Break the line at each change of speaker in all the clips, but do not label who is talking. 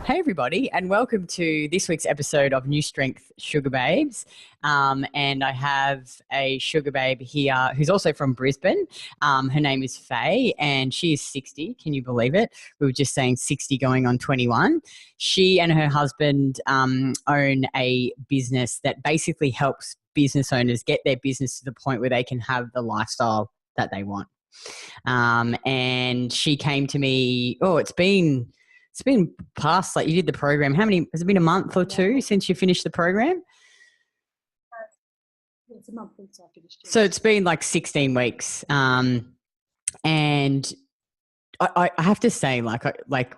Hey everybody, and welcome to this week's episode of NuStrength Sugar Babes. And I have a sugar babe here who's also from Brisbane. Her name is Faye, and she is 60. Can you believe it? We were just saying 60 going on 21. She and her husband own a business that basically helps business owners get their business to the point where they can have the lifestyle that they want. And she came to me, it's been past, like, you did the program. Has it been a month or two since you finished the program?
It's a month since I finished it.
So it's been like 16 weeks. And I have to say, well,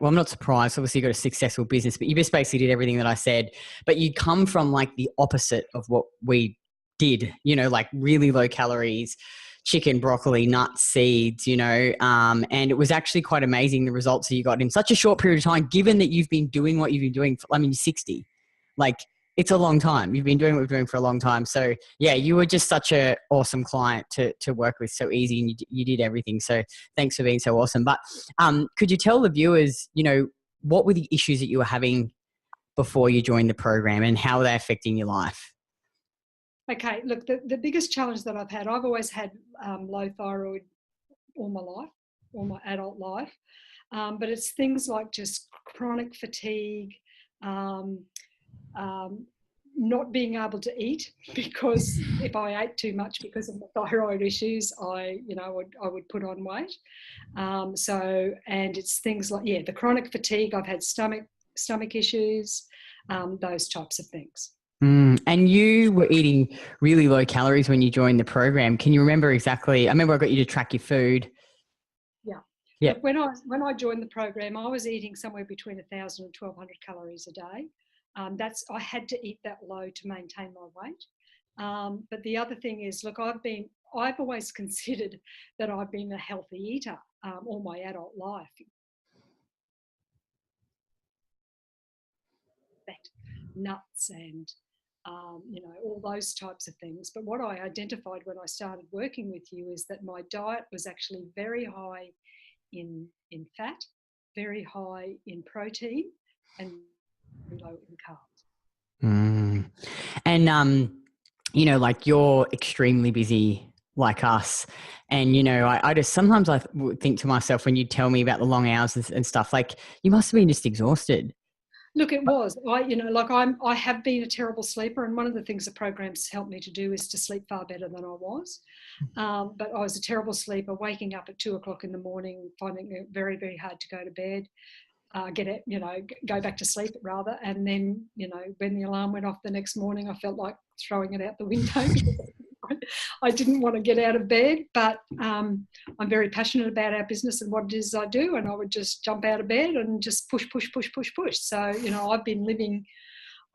I'm not surprised. Obviously, you got a successful business, but you just basically did everything that I said. But you come from like the opposite of what we did, like really low calories, chicken, broccoli, nuts, seeds, and it was actually quite amazing the results that you got in such a short period of time, given that you've been doing what you've been doing. You're 60, like it's a long time. You've been doing what we're doing for a long time. So yeah, you were just such a awesome client to work with, so easy, and you did everything. So thanks for being so awesome. But could you tell the viewers, what were the issues that you were having before you joined the program and how were they affecting your life?
Okay, look, the biggest challenge that I've always had low thyroid all my life, all my adult life. But it's things like just chronic fatigue, not being able to eat, because if I ate too much because of the thyroid issues, I would put on weight. And it's things like, the chronic fatigue. I've had stomach issues, those types of things.
And you were eating really low calories when you joined the program. Can you remember exactly? I remember I got you to track your food.
Yeah. Look, when I joined the program, I was eating somewhere between 1,000 and 1,200 calories a day. I had to eat that low to maintain my weight. But the other thing is, look, I've always considered that I've been a healthy eater all my adult life. Nuts and all those types of things. But what I identified when I started working with you is that my diet was actually very high in fat, very high in protein, and low in carbs.
And like, you're extremely busy like us, and I just sometimes I think to myself, when you tell me about the long hours and stuff, like, you must have been just exhausted.
Look, it was. I have been a terrible sleeper, and one of the things the program's helped me to do is to sleep far better than I was. But I was a terrible sleeper, waking up at 2:00 in the morning, finding it very, very hard to go to bed, go back to sleep rather. And then, when the alarm went off the next morning, I felt like throwing it out the window. I didn't want to get out of bed, but I'm very passionate about our business and what it is I do, and I would just jump out of bed and just push. So I've been living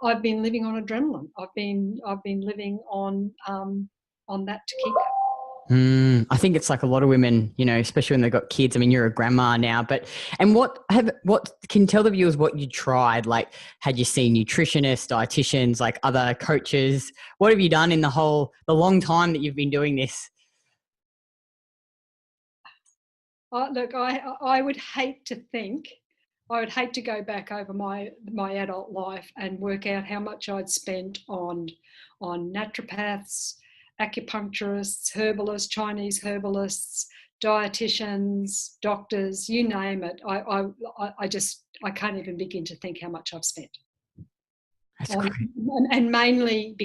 on adrenaline. I've been living on that to keep going.
I think it's like a lot of women, especially when they've got kids. I mean, you're a grandma now, and what can you tell the viewers what you tried? Like, had you seen nutritionists, dietitians, like other coaches? What have you done in the long time that you've been doing this?
Look, I would hate to go back over my adult life and work out how much I'd spent on naturopaths, acupuncturists, herbalists, Chinese herbalists, dietitians, doctors, you name it. I can't even begin to think how much I've spent.
That's great.
And mainly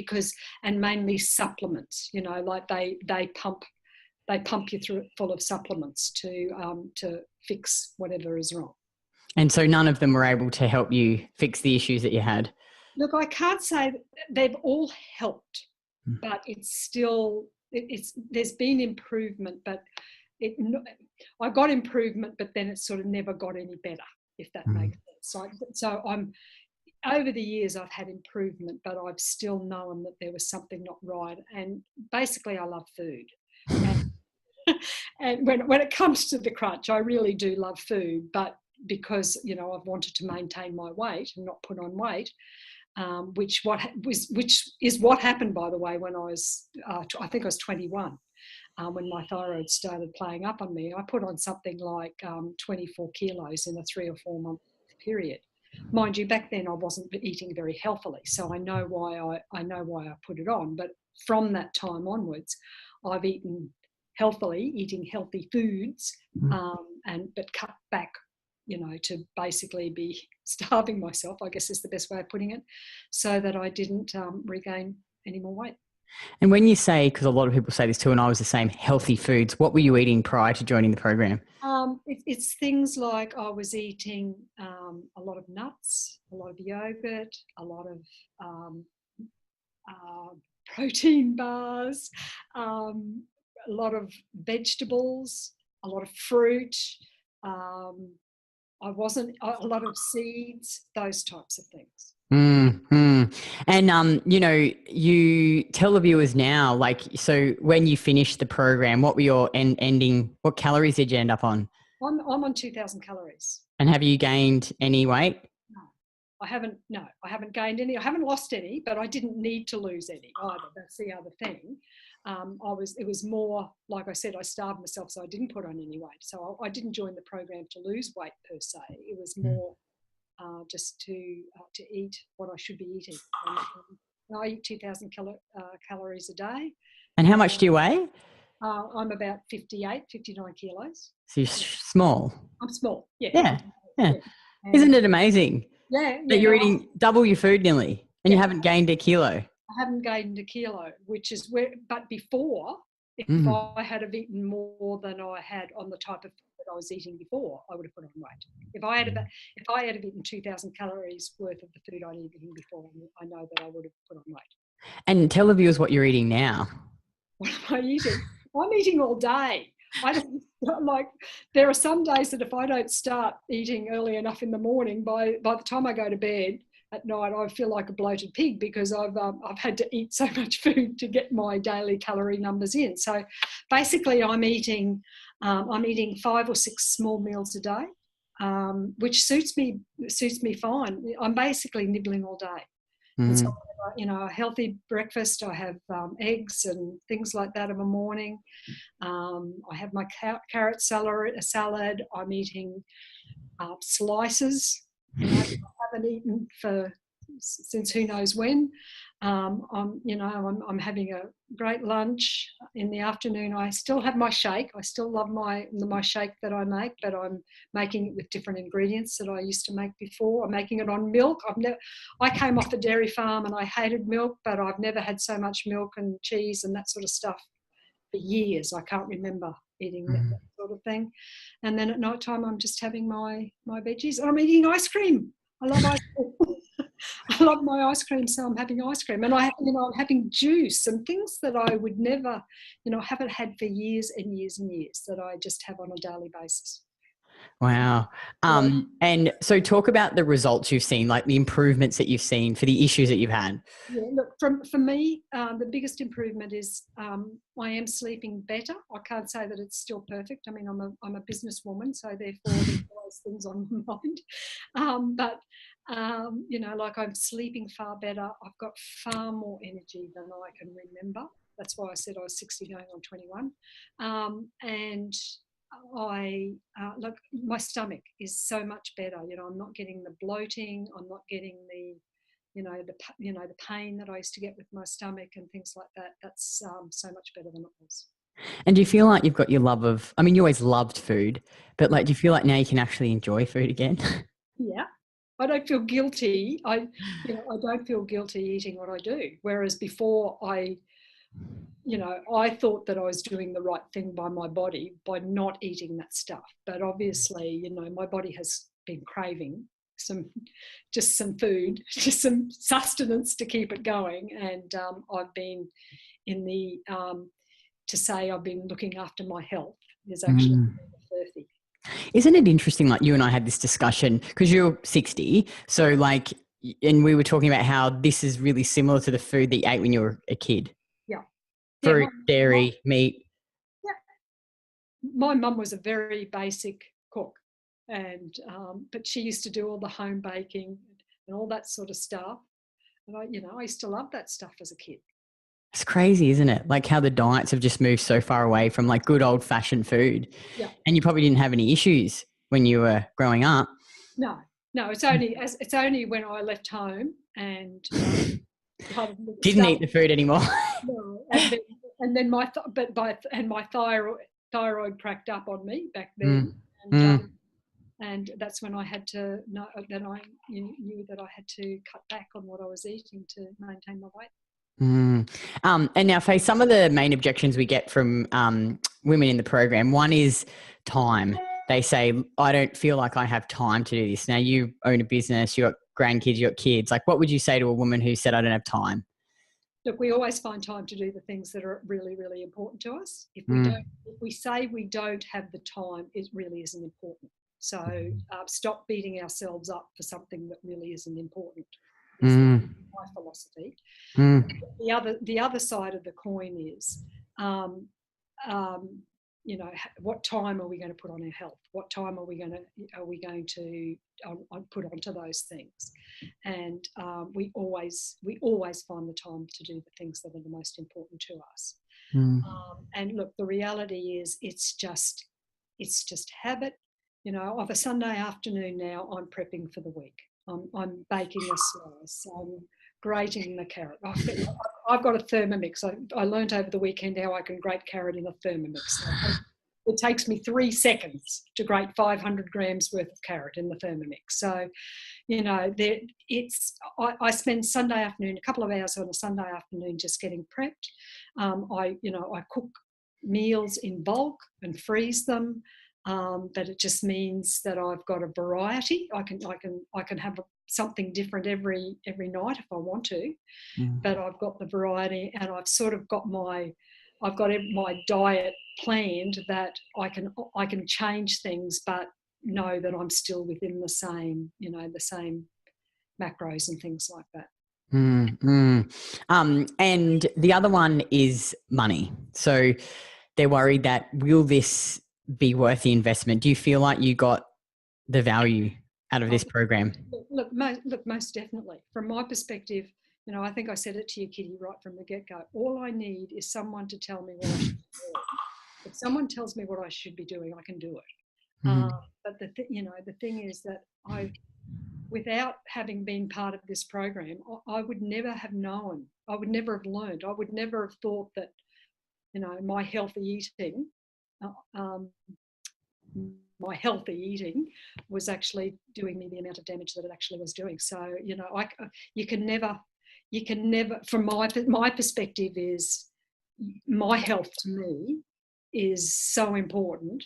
supplements, like they pump you through full of supplements to fix whatever is wrong.
And so none of them were able to help you fix the issues that you had?
Look, I can't say they've all helped, but it's still, there's been improvement, but I got improvement, but then it sort of never got any better, if that makes sense. So over the years I've had improvement, but I've still known that there was something not right. And basically I love food. And when it comes to the crunch, I really do love food, but because, I've wanted to maintain my weight and not put on weight, which is what happened, by the way, when I was, I think I was 21, when my thyroid started playing up on me. I put on something like 24 kilos in a 3 or 4 month period. mind you, back then I wasn't eating very healthily, so I know why I put it on. But from that time onwards, I've eaten healthily, eating healthy foods, but cut back, to basically be starving myself, I guess is the best way of putting it, so that I didn't regain any more weight.
And when you say, because a lot of people say this too, and I was the same, healthy foods, what were you eating prior to joining the program?
It's things like I was eating a lot of nuts, a lot of yogurt, a lot of protein bars, a lot of vegetables, a lot of fruit. A lot of seeds, those types of things.
And, you tell the viewers now, like, so when you finished the program, what were your what calories did you end up on?
I'm on 2,000 calories.
And have you gained any weight?
No, I haven't gained any. I haven't lost any, but I didn't need to lose any either. That's the other thing. It was more, like I said, I starved myself, so I didn't put on any weight. So I didn't join the program to lose weight per se. It was more just to eat what I should be eating. I eat 2,000 calories a day.
And how much do you weigh?
I'm about 59 kilos.
So you're small.
I'm small, yeah.
Yeah. Isn't it amazing?
Yeah.
That you're eating double your food nearly, and you haven't gained a kilo.
I haven't gained a kilo, which is but before, if I had have eaten more than I had on the type of food that I was eating before, I would have put on weight. If I had have eaten 2,000 calories worth of the food I'd eaten before, I know that I would have put on weight.
And tell the viewers what you're eating now.
What am I eating? I'm eating all day. There are some days that if I don't start eating early enough in the morning, by the time I go to bed at night, I feel like a bloated pig because I've had to eat so much food to get my daily calorie numbers in. So basically, I'm eating 5 or 6 small meals a day, which suits me fine. I'm basically nibbling all day. And so, a healthy breakfast. I have eggs and things like that in the morning. I have my carrot salad. I'm eating slices. I haven't eaten since who knows when. I'm having a great lunch in the afternoon. I still have my shake. I still love my shake that I make, but I'm making it with different ingredients that I used to make before. I'm making it on milk. I came off a dairy farm and I hated milk, but I've never had so much milk and cheese and that sort of stuff for years. I can't remember eating that sort of thing. And then at night time, I'm just having my veggies. And I'm eating ice cream. I love ice cream. I love my ice cream, so I'm having ice cream. And I'm having juice and things that I would never, haven't had for years and years and years, that I just have on a daily basis.
Wow. And so talk about the results you've seen, like the improvements that you've seen for the issues that you've had.
Yeah, look, for me, the biggest improvement is I am sleeping better. I can't say that it's still perfect. I mean, I'm a businesswoman, so therefore there's always things on my mind. But I'm sleeping far better. I've got far more energy than I can remember. That's why I said I was 60 going on 21. And my stomach is so much better. I'm not getting the bloating. I'm not getting the pain that I used to get with my stomach and things like that. That's so much better than it was.
And do you feel like you've got your love of, I mean, you always loved food, but do you feel like now you can actually enjoy food again?
Yeah. I don't feel guilty. I don't feel guilty eating what I do. Whereas before I thought that I was doing the right thing by my body by not eating that stuff. But obviously, my body has been craving some food, just some sustenance to keep it going. And I've been I've been looking after my health is actually 30.
Isn't it interesting, like you and I had this discussion because you're 60. So and we were talking about how this is really similar to the food that you ate when you were a kid.
Yeah.
Fruit, dairy, meat.
Yeah. My mum was a very basic cook, and but she used to do all the home baking and all that sort of stuff. And I used to love that stuff as a kid.
It's crazy, isn't it? Like how the diets have just moved so far away from good old fashioned food.
Yeah.
And you probably didn't have any issues when you were growing up.
No, No, it's only when I left home and
didn't eat the food anymore.
No, and then my thyroid cracked up on me back then, and that's when I had to know that I knew that I had to cut back on what I was eating to maintain my weight.
And now, Faye, some of the main objections we get from women in the program, one is time. They say, I don't feel like I have time to do this. Now, you own a business, you got grandkids, you got kids. Like, what would you say to a woman who said, I don't have time?
Look, we always find time to do the things that are really, really important to us. If we say we don't have the time, it really isn't important. So stop beating ourselves up for something that really isn't important. Is my philosophy. The other side of the coin is, what time are we going to put on our health? What time are we going to put onto those things? And we always find the time to do the things that are the most important to us. And look, the reality is, it's just habit. Of a Sunday afternoon now, I'm prepping for the week. I'm baking a slice. I'm grating the carrot. I've got a Thermomix. I learned over the weekend how I can grate carrot in a Thermomix. So it takes me 3 seconds to grate 500 grams worth of carrot in the Thermomix. So, I spend Sunday afternoon, a couple of hours on a Sunday afternoon just getting prepped. I cook meals in bulk and freeze them. But it just means that I've got a variety. I can have something different every night if I want to, but I've got the variety, and I've sort of got my diet planned that I can change things, but know that I'm still within the same macros and things like that.
And the other one is money. So they're worried that, will this be worth the investment? Do you feel like you got the value out of this program?
Look, most definitely. From my perspective, I think I said it to you, Kitty, right from the get-go. All I need is someone to tell me what I should be doing. If someone tells me what I should be doing, I can do it. But the thing is that without having been part of this program, I would never have known. I would never have learned. I would never have thought that, my healthy eating was actually doing me the amount of damage that it actually was doing. So, you can never, from my perspective, is my health to me is so important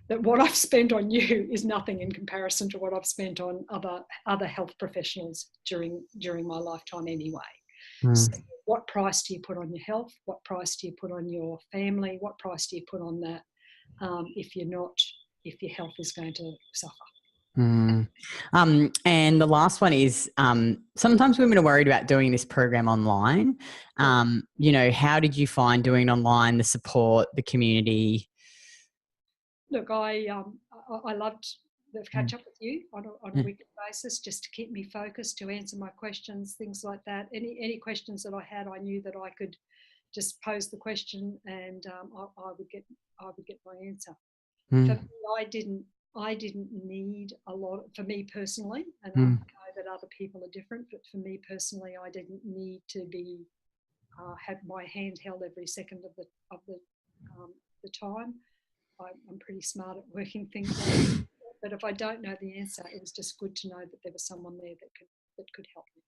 that what I've spent on you is nothing in comparison to what I've spent on other health professionals during my lifetime anyway. So what price do you put on your health? What price do you put on your family? What price do you put on that if your health is going to suffer?
And the last one is, sometimes women are worried about doing this program online. How did you find doing online, the support, the community?
Look, I loved the catch up with you on a weekly basis, just to keep me focused, to answer my questions, things like that. Any questions that I had, I knew that I could just pose the question and I would get my answer. For me, I didn't need a lot. For me personally, and I know that other people are different, but for me personally, I didn't need to be had my hand held every second of the time. I'm pretty smart at working things out, but if I don't know the answer, it was just good to know that there was someone there that could help me.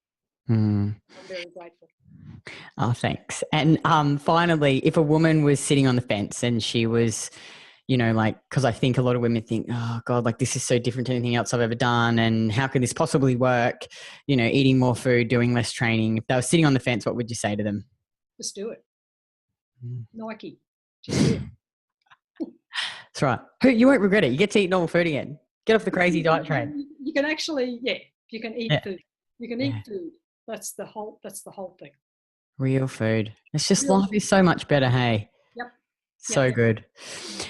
I'm very grateful.
Oh, thanks. And finally, if a woman was sitting on the fence and she was, because I think a lot of women think, oh God, like this is so different to anything else I've ever done, and how can this possibly work? Eating more food, doing less training. If they were sitting on the fence, what would you say to them?
Just do it. Nike. Just do it.
That's right. You won't regret it. You get to eat normal food again. Get off the crazy diet train.
You can actually, you can eat food. You can eat food. That's the whole thing.
Real food. It's just life is so much better, hey?
Yep.
So good.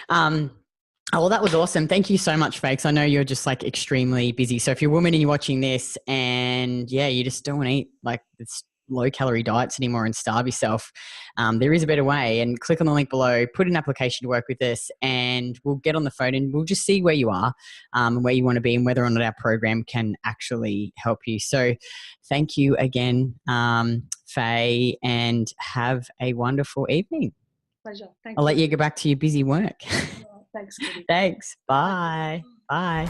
Well, that was awesome. Thank you so much, Faye. I know you're just like extremely busy. So if you're a woman and you're watching this and you just don't want to eat, like it's low calorie diets anymore and starve yourself, there is a better way. And click on the link below, put an application to work with us, and we'll get on the phone and we'll just see where you are, and where you want to be, and whether or not our program can actually help you. So thank you again, Faye, and have a wonderful evening.
Pleasure. Thank
I'll
you.
let you get back to your busy work.
Thanks, Kitty.
Thanks. Bye. Bye.